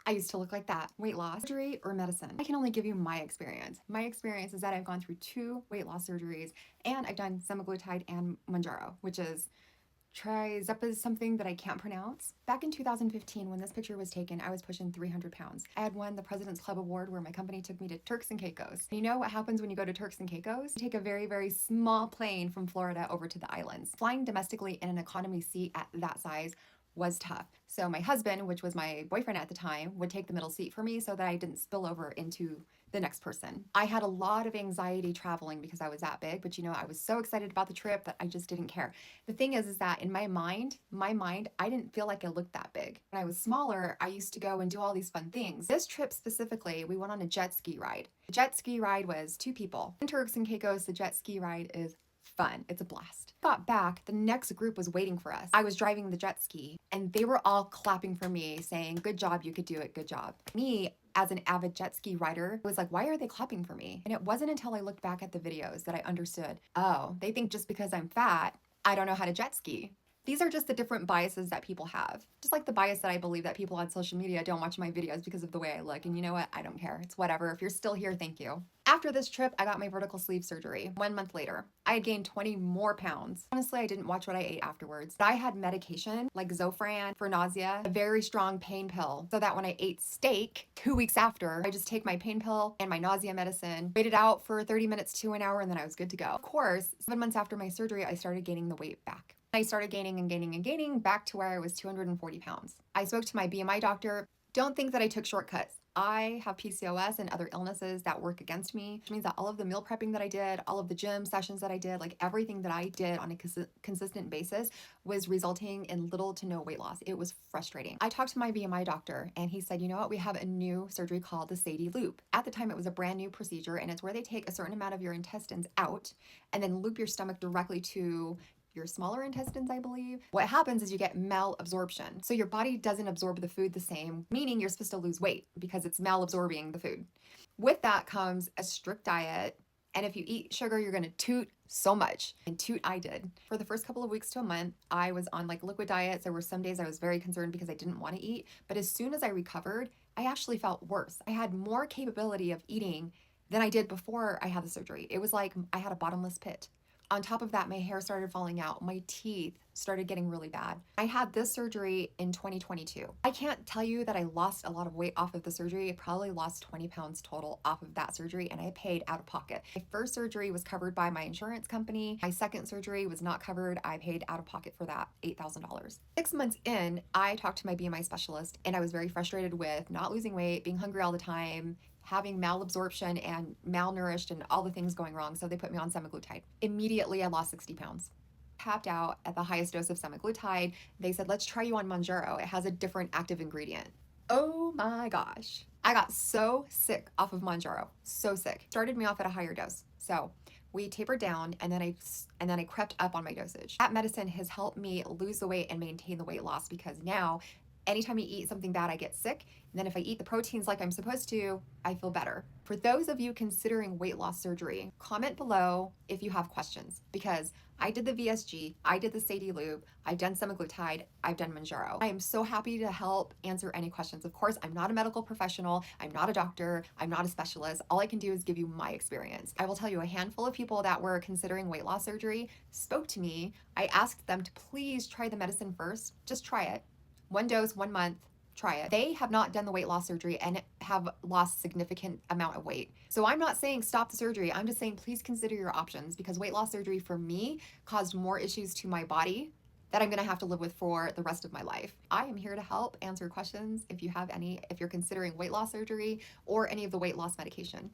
I used to look like that. Weight loss, surgery, or medicine? I can only give you my experience. My experience is that I've gone through 2 weight loss surgeries and I've done semaglutide and Mounjaro, which is Trizepatide, something that I can't pronounce. Back in 2015, when this picture was taken, I was pushing 300 pounds. I had won the President's Club Award where my company took me to Turks and Caicos. You know what happens when you go to Turks and Caicos? You take a very, very small plane from Florida over to the islands. Flying domestically in an economy seat at that size was tough. So my husband, which was my boyfriend at the time, would take the middle seat for me so that I didn't spill over into the next person. I had a lot of anxiety traveling because I was that big, but I was so excited about the trip that I just didn't care. The thing is that in my mind, I didn't feel like I looked that big. When I was smaller, I used to go and do all these fun things. This trip specifically, we went on a jet ski ride. The jet ski ride was 2 people. In Turks and Caicos, the jet ski ride is fun. It's a blast. Got back, the next group was waiting for us. I was driving the jet ski and they were all clapping for me saying, "Good job, you could do it, good job." Me, as an avid jet ski rider, was like, why are they clapping for me? And it wasn't until I looked back at the videos that I understood, oh, they think just because I'm fat, I don't know how to jet ski. These are just the different biases that people have. Just like the bias that I believe that people on social media don't watch my videos because of the way I look. And you know what? I don't care. It's whatever. If you're still here, thank you. After this trip, I got my vertical sleeve surgery. 1 month later, I had gained 20 more pounds. Honestly, I didn't watch what I ate afterwards. But I had medication like Zofran for nausea, a very strong pain pill, so that when I ate steak 2 weeks after, I just take my pain pill and my nausea medicine, wait it out for 30 minutes to an hour, and then I was good to go. Of course, 7 months after my surgery, I started gaining the weight back. I started gaining and gaining and gaining back to where I was 240 pounds. I spoke to my BMI doctor. Don't think that I took shortcuts. I have PCOS and other illnesses that work against me, which means that all of the meal prepping that I did, all of the gym sessions that I did, like everything that I did on a consistent basis was resulting in little to no weight loss. It was frustrating. I talked to my BMI doctor and he said, you know what, we have a new surgery called the Sadie Loop. At the time, it was a brand new procedure and it's where they take a certain amount of your intestines out and then loop your stomach directly to your smaller intestines, I believe. What happens is you get malabsorption. So your body doesn't absorb the food the same, meaning you're supposed to lose weight because it's malabsorbing the food. With that comes a strict diet. And if you eat sugar, you're gonna toot so much. And toot I did. For the first couple of weeks to a month, I was on like liquid diets. There were some days I was very concerned because I didn't want to eat. But as soon as I recovered, I actually felt worse. I had more capability of eating than I did before I had the surgery. It was like I had a bottomless pit. On top of that, my hair started falling out. My teeth started getting really bad. I had this surgery in 2022. I can't tell you that I lost a lot of weight off of the surgery. I probably lost 20 pounds total off of that surgery, and I paid out of pocket. My first surgery was covered by my insurance company. My second surgery was not covered. I paid out of pocket for that $8,000. 6 months in, I talked to my BMI specialist, and I was very frustrated with not losing weight, being hungry all the time, having malabsorption and malnourished and all the things going wrong. So they put me on semaglutide. Immediately, I lost 60 pounds. Tapped out at the highest dose of semaglutide. They said, let's try you on Mounjaro. It has a different active ingredient. Oh my gosh. I got so sick off of Mounjaro. So sick. Started me off at a higher dose. So we tapered down and then I crept up on my dosage. That medicine has helped me lose the weight and maintain the weight loss because now anytime I eat something bad, I get sick. And then if I eat the proteins like I'm supposed to, I feel better. For those of you considering weight loss surgery, comment below if you have questions because I did the VSG, I did the Sadie Loop, I've done semaglutide, I've done Mounjaro. I am so happy to help answer any questions. Of course, I'm not a medical professional, I'm not a doctor, I'm not a specialist. All I can do is give you my experience. I will tell you a handful of people that were considering weight loss surgery spoke to me. I asked them to please try the medicine first. Just try it. 1 dose, 1 month, try it. They have not done the weight loss surgery and have lost significant amount of weight. So I'm not saying stop the surgery. I'm just saying please consider your options because weight loss surgery for me caused more issues to my body that I'm gonna have to live with for the rest of my life. I am here to help answer questions if you have any, if you're considering weight loss surgery or any of the weight loss medication.